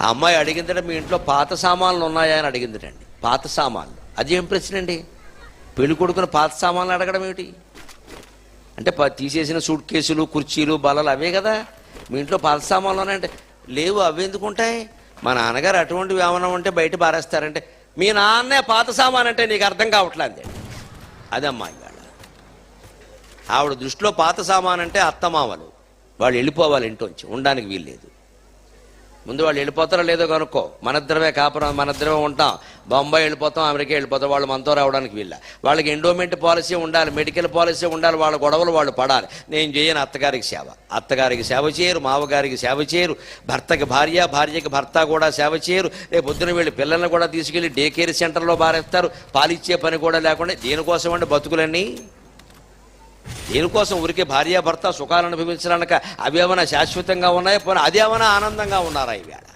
ఆ అమ్మాయి అడిగిందంటే మీ ఇంట్లో పాత సామాన్లు ఉన్నాయా అని అడిగిందండి. పాత సామాన్లు, అది ఏం ప్రశ్న అండి? పెళ్లి కొడుకుని పాత సామాన్లు అడగడం ఏమిటి? అంటే తీసేసిన సూట్ కేసులు, కుర్చీలు, బల్లలు అవే కదా. మీ ఇంట్లో పాత సామాన్లు ఉన్నాయంటే లేవు, అవి ఎందుకు ఉంటాయి? మా నాన్నగారు అటువంటివి ఏమైనా ఉంటే బయట పారేస్తారంటే మీ నాన్నే పాత సామాన్ అంటే నీకు అర్థం కావట్లేదు. అదమ్మా ఇవాళ ఆవిడ దృష్టిలో పాత సామాన్ అంటే అత్తమామలు, వాళ్ళు వెళ్ళిపోవాలి ఇంట్లోంచి, ఉండడానికి వీల్లేదు. ముందు వాళ్ళు వెళ్ళిపోతారో లేదో కనుక్కో. మనద్దరమే కాపురం, మనద్దరమే ఉంటాం, బొంబాయి వెళ్ళిపోతాం, అమెరికా వెళ్ళిపోతాం, వాళ్ళు మనతో రావడానికి వీళ్ళ. వాళ్ళకి ఎండోమెంట్ పాలసీ ఉండాలి, మెడికల్ పాలసీ ఉండాలి, వాళ్ళ గొడవలు వాళ్ళు పడాలి. నేను చేయను అత్తగారికి సేవ. అత్తగారికి సేవ చేయరు, మామగారికి సేవ చేయరు, భర్తకి భార్య, భార్యకి భర్త కూడా సేవ చేయరు. రేపు పొద్దున వీళ్ళు పిల్లల్ని కూడా తీసుకెళ్ళి డే కేర్ సెంటర్లో బారేస్తారు. పాలిచ్చే పని కూడా లేకుండా. దేనికోసం అంటే బతుకులన్నీ? దేనికోసం? ఊరికే భార్యాభర్త సుఖాలు అనుభవించడానిక? అవి ఏమైనా శాశ్వతంగా ఉన్నాయా? పోనీ అదేమైనా ఆనందంగా ఉన్నారా ఇవాళ?